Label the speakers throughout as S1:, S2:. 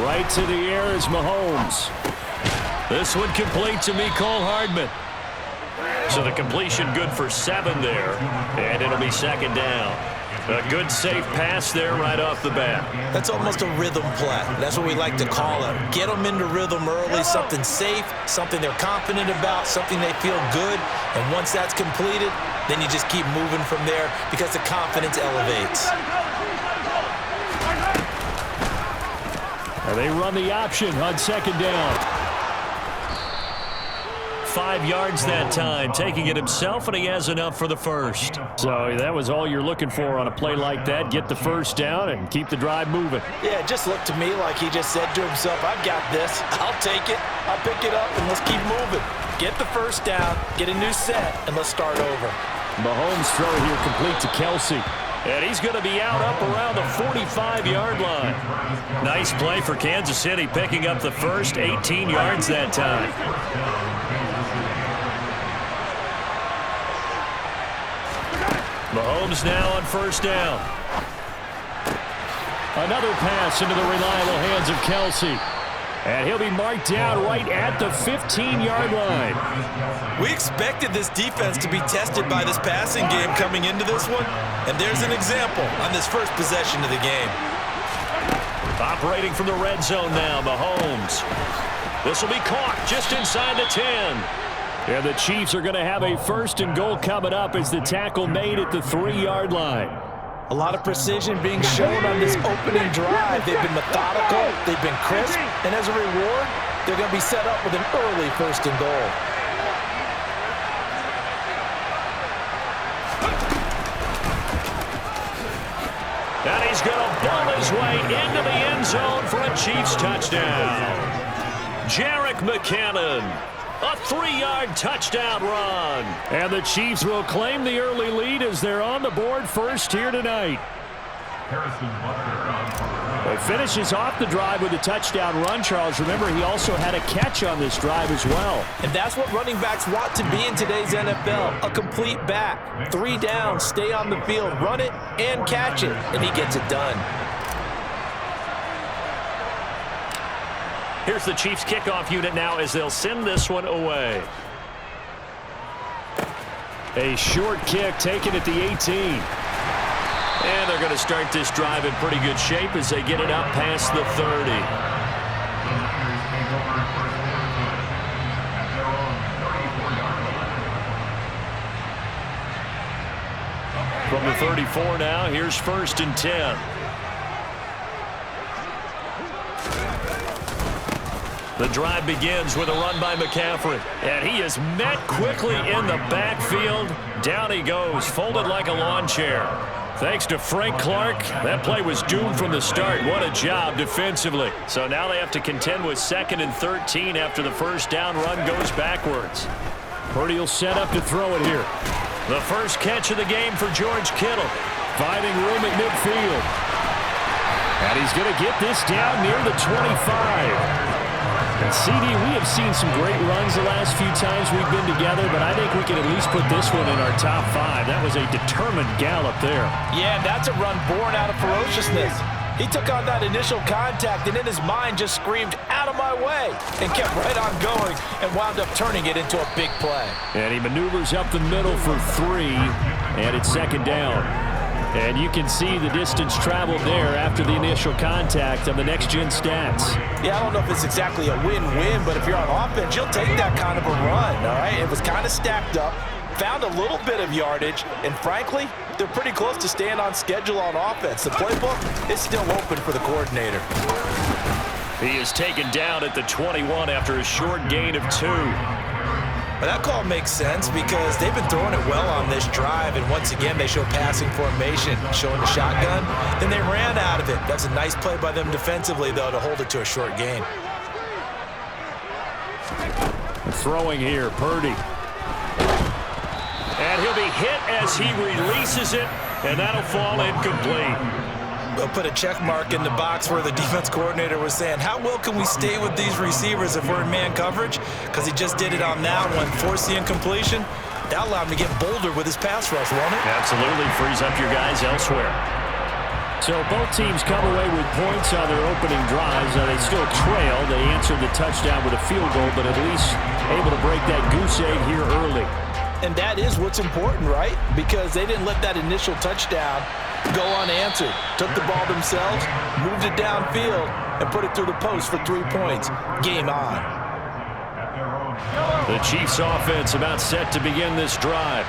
S1: Right to the air is Mahomes.
S2: This one complete to Mecole Hardman. So the completion good for 7 there, and it'll be second down. A good, safe pass there right off the bat.
S3: That's almost a rhythm play. That's what we like to call it. Get them into rhythm early, something safe, something they're confident about, something they feel good. And once that's completed, then you just keep moving from there because the confidence elevates.
S1: They run the option on second down.
S2: 5 yards that time, taking it himself, and he has enough for the first.
S1: So that was all you're looking for on a play like that. Get the first down and keep the drive moving.
S3: Yeah, it just looked to me like he just said to himself, I've got this. I'll take it. I'll pick it up, and let's keep moving. Get the first down, get a new set, and let's start over.
S1: Mahomes' throw here complete to Kelsey.
S2: And he's going to be out up around the 45-yard line. Nice play for Kansas City, picking up the first 18 yards that time. Mahomes now on first down.
S1: Another pass into the reliable hands of Kelsey. And he'll be marked down right at the 15-yard line.
S3: We expected this defense to be tested by this passing game coming into this one. And there's an example on this first possession of the game.
S2: Operating from the red zone now, Mahomes. This will be caught just inside the 10.
S1: And the Chiefs are going to have a first and goal coming up as the tackle made at the 3-yard line.
S3: A lot of precision being shown on this opening drive. They've been methodical, they've been crisp, and as a reward, they're going to be set up with an early first and goal.
S2: And he's going to ball his way into the end zone for a Chiefs touchdown. Jerick McKinnon. A 3-yard touchdown run.
S1: And the Chiefs will claim the early lead as they're on the board first here tonight. He finishes off the drive with a touchdown run, Charles. Remember, he also had a catch on this drive as well.
S3: And that's what running backs want to be in today's NFL, a complete back. 3 down, stay on the field, run it, and catch it, and he gets it done.
S2: Here's the Chiefs kickoff unit now as they'll send this one away.
S1: A short kick taken at the 18.
S2: And they're going to start this drive in pretty good shape as they get it up past the 30. From the 34 now, here's first and 10. The drive begins with a run by McCaffrey. And he is met quickly in the backfield. Down he goes, folded like a lawn chair. Thanks to Frank Clark, that play was doomed from the start. What a job defensively. So now they have to contend with 2nd and 13 after the first down run goes backwards.
S1: Purdy will set up to throw it here.
S2: The first catch of the game for George Kittle.
S1: Finding room at midfield. And he's going to get this down near the 25. And CD, we have seen some great runs the last few times we've been together, but I think we can at least put this one in our top 5. That was a determined gallop there.
S3: Yeah, that's a run born out of ferociousness. He took on that initial contact and in his mind just screamed, out of my way, and kept right on going and wound up turning it into a big play.
S1: And he maneuvers up the middle for 3, and it's second down. And you can see the distance traveled there after the initial contact on the next-gen stats.
S3: Yeah, I don't know if it's exactly a win-win, but if you're on offense, you'll take that kind of a run, all right? It was kind of stacked up, found a little bit of yardage, and frankly, they're pretty close to staying on schedule on offense. The playbook is still open for the coordinator.
S2: He is taken down at the 21 after a short gain of 2.
S3: But that call makes sense because they've been throwing it well on this drive, and once again they show passing formation, showing the shotgun. Then they ran out of it. That's a nice play by them defensively, though, to hold it to a short gain.
S1: Throwing here, Purdy.
S2: And he'll be hit as he releases it, and that'll fall incomplete.
S3: They'll put a check mark in the box where the defense coordinator was saying, how well can we stay with these receivers if we're in man coverage? Because he just did it on that one, forced the incompletion. That allowed him to get bolder with his pass rush, won't it?
S2: Absolutely, frees up your guys elsewhere.
S1: So both teams come away with points on their opening drives. They still trail. They answered the touchdown with a field goal, but at least able to break that goose egg here early.
S3: And that is what's important, right? Because they didn't let that initial touchdown go unanswered. Took the ball themselves, moved it downfield, and put it through the post for 3 points. Game on.
S2: The Chiefs offense about set to begin this drive.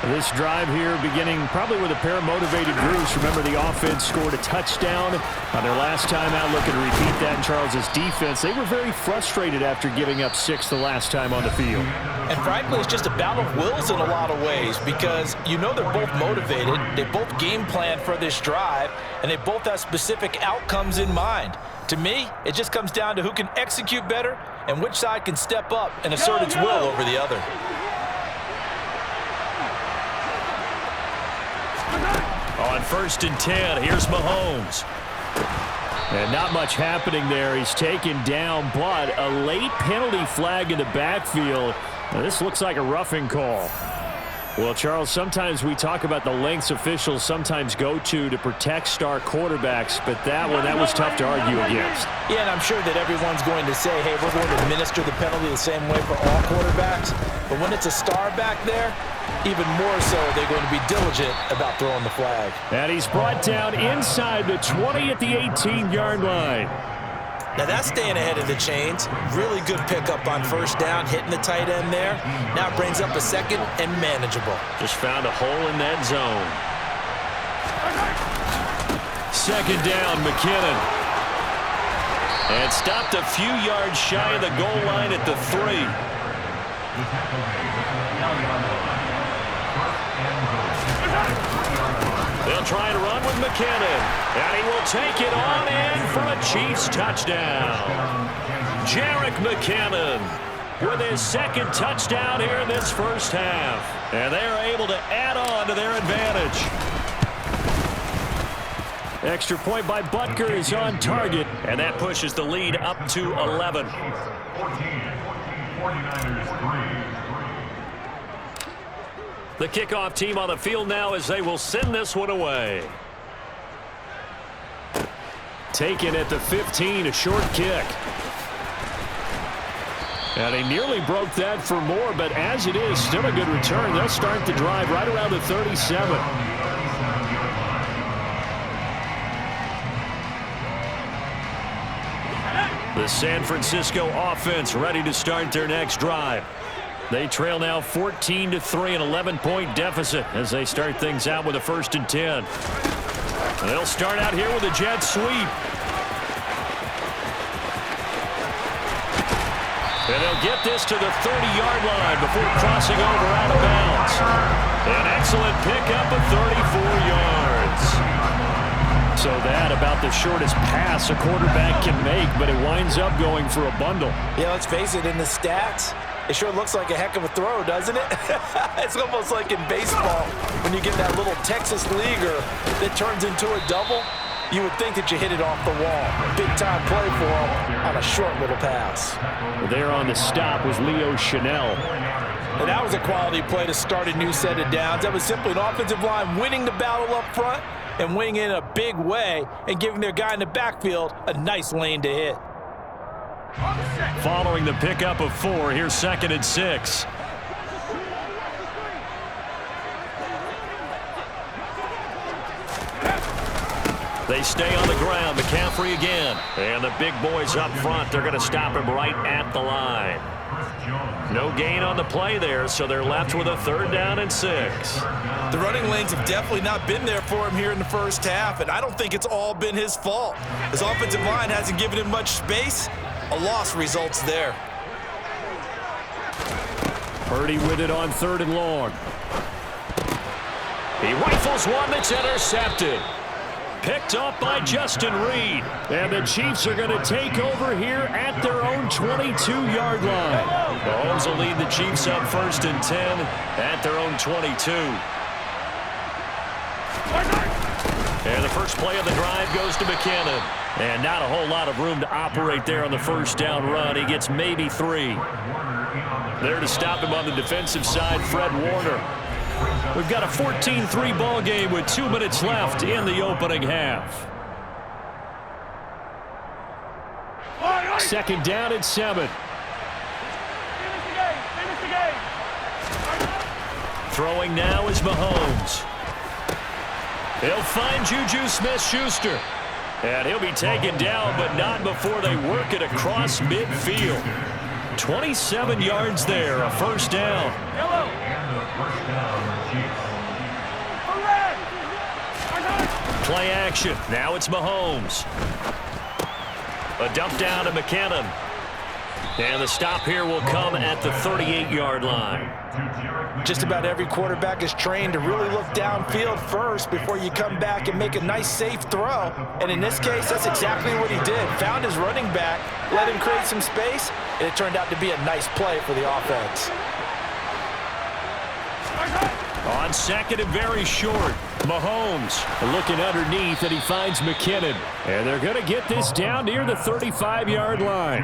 S1: This drive here beginning probably with a pair of motivated groups. Remember, the offense scored a touchdown on their last time out, looking to repeat that in Charles's defense. They were very frustrated after giving up 6 the last time on the field.
S3: And frankly, it's just a battle of wills in a lot of ways because you know they're both motivated. They both game plan for this drive, and they both have specific outcomes in mind. To me, it just comes down to who can execute better and which side can step up and assert its will over the other.
S2: On 1st and 10, here's Mahomes.
S1: And not much happening there. He's taken down, but a late penalty flag in the backfield. Now, this looks like a roughing call. Well, Charles, sometimes we talk about the lengths officials sometimes go to protect star quarterbacks, but that was tough to argue against.
S3: Yeah, and I'm sure that everyone's going to say, hey, we're going to administer the penalty the same way for all quarterbacks. But when it's a star back there, even more so, they're going to be diligent about throwing the flag.
S1: And he's brought down inside the 20 at the 18-yard line.
S3: Now that's staying ahead of the chains. Really good pickup on 1st down, hitting the tight end there. Now it brings up a 2nd and manageable.
S2: Just found a hole in that zone. 2nd down, McKinnon. And stopped a few yards shy of the goal line at the 3. They'll try and run with McKinnon. And he will take it on in for a Chiefs touchdown. Jerick McKinnon with his 2nd touchdown here in this 1st half. And they are able to add on to their advantage.
S1: Extra point by Butker is on target.
S2: And that pushes the lead up to 11.
S4: 49ers 3.
S2: The kickoff team on the field now as they will send this one away.
S1: Taken at the 15, a short kick. And he nearly broke that for more, but as it is, still a good return. They'll start the drive right around the 37.
S2: The San Francisco offense ready to start their next drive. They trail now 14-3, an 11-point deficit as they start things out with a 1st and 10. They'll start out here with a jet sweep. And they'll get this to the 30-yard line before crossing over out of bounds. An excellent pickup of 34 yards.
S1: So that about the shortest pass a quarterback can make, but it winds up going for a bundle.
S3: Yeah, let's face it, in the stats, it sure looks like a heck of a throw, doesn't it? It's almost like in baseball when you get that little Texas leaguer that turns into a double. You would think that you hit it off the wall. Big-time play for him on a short little pass.
S1: There on the stop was Leo Chanel.
S3: And that was a quality play to start a new set of downs. That was simply an offensive line winning the battle up front and winning in a big way and giving their guy in the backfield a nice lane to hit.
S2: Following the pickup of 4, here's 2nd and 6. They stay on the ground. McCaffrey again. And the big boys up front, they're going to stop him right at the line. No gain on the play there, so they're left with a 3rd down and 6.
S3: The running lanes have definitely not been there for him here in the 1st half, and I don't think it's all been his fault. His offensive line hasn't given him much space. A loss results there.
S1: Purdy with it on 3rd and long.
S2: He rifles one that's intercepted. Picked up by Justin Reed.
S1: And the Chiefs are going to take over here at their own 22-yard line.
S2: Mahomes will lead the Chiefs up 1st and 10 at their own 22. And the first play of the drive goes to McKinnon. And not a whole lot of room to operate there on the 1st down run. He gets maybe 3. There to stop him on the defensive side, Fred Warner. We've got a 14-3 ball game with 2 minutes left in the opening half.
S1: Second down and 7.
S2: Throwing now is Mahomes. He'll find Juju Smith-Schuster. And he'll be taken down, but not before they work it across midfield. 27 yards there, a first down. Play action. Now it's Mahomes. A dump down to McKinnon. And the stop here will come at the 38-yard line.
S3: Just about every quarterback is trained to really look downfield first before you come back and make a nice, safe throw. And in this case, that's exactly what he did. Found his running back, let him create some space, and it turned out to be a nice play for the offense.
S2: On second and very short, Mahomes
S1: looking underneath, and he finds McKinnon. And they're going to get this down near the 35-yard line.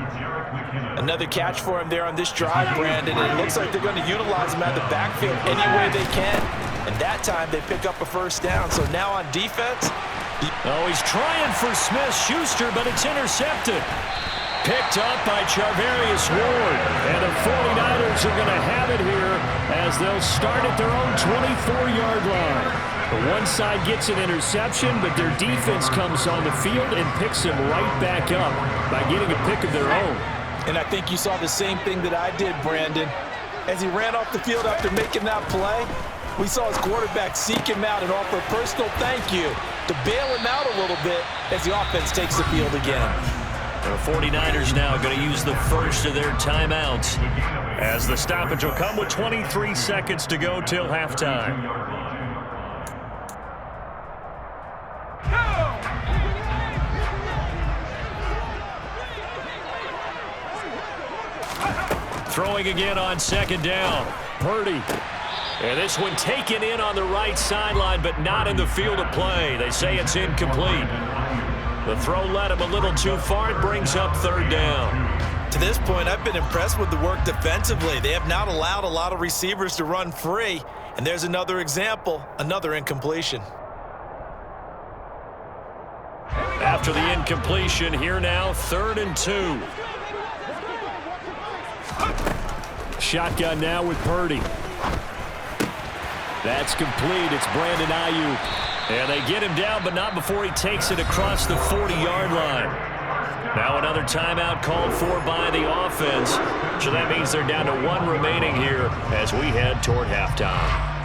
S3: Another catch for him there on this drive, Brandon. And it looks like they're going to utilize him out of the backfield any way they can. And that time they pick up a first down. So now on defense.
S2: Oh, he's trying for Smith-Schuster, but it's intercepted. Picked up by Charvarius Ward. And the 49ers are going to have it here as they'll start at their own 24-yard line. The one side gets an interception, but their defense comes on the field and picks him right back up by getting a pick of their own.
S3: And I think you saw the same thing that I did, Brandon. As he ran off the field after making that play, we saw his quarterback seek him out and offer a personal thank you to bail him out a little bit as the offense takes the field again.
S2: The 49ers now going to use the first of their timeouts as the stoppage will come with 23 seconds to go till halftime. Throwing again on second down. Purdy. And this one taken in on the right sideline, but not in the field of play. They say it's incomplete. The throw led him a little too far. It brings up third down.
S3: To this point, I've been impressed with the work defensively. They have not allowed a lot of receivers to run free. And there's another example, another incompletion.
S2: After the incompletion, here now, 3rd and 2.
S1: Shotgun now with Purdy. That's complete. It's Brandon Ayuk.
S2: And they get him down, but not before he takes it across the 40-yard line. Now another timeout called for by the offense. So that means they're down to 1 remaining here as we head toward halftime.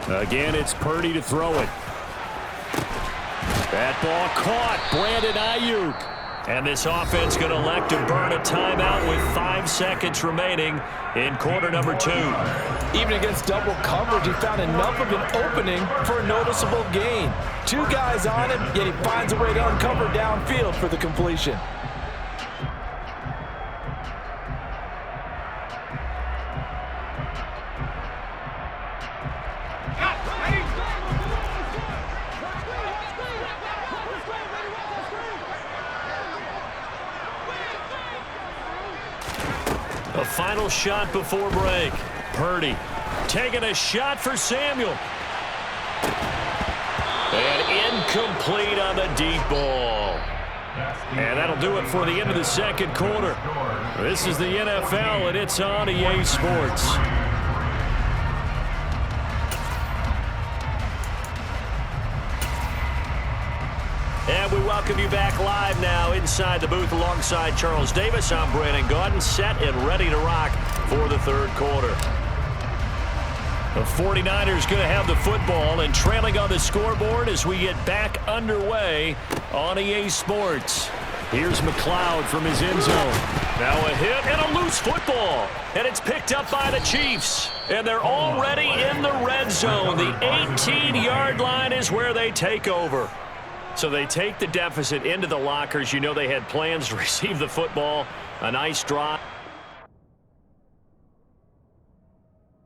S1: Again, it's Purdy to throw it. That ball caught. Brandon Ayuk.
S2: And this offense going to elect to burn a timeout with 5 seconds remaining in quarter number 2.
S3: Even against double coverage, he found enough of an opening for a noticeable gain. 2 guys on him, yet he finds a way to uncover downfield for the completion.
S2: The final shot before break. Purdy taking a shot for Samuel. And incomplete on the deep ball. And that'll do it for the end of the second quarter. This is the NFL, and it's on EA Sports. And we welcome you back live now inside the booth alongside Charles Davis. I'm Brandon Gaudin, set and ready to rock for the third quarter. The 49ers going to have the football and trailing on the scoreboard as we get back underway on EA Sports.
S1: Here's McLeod from his end zone.
S2: Now a hit and a loose football. And it's picked up by the Chiefs. And they're already in the red zone. The 18-yard line is where they take over. So they take the deficit into the lockers. You know they had plans to receive the football. A nice drive.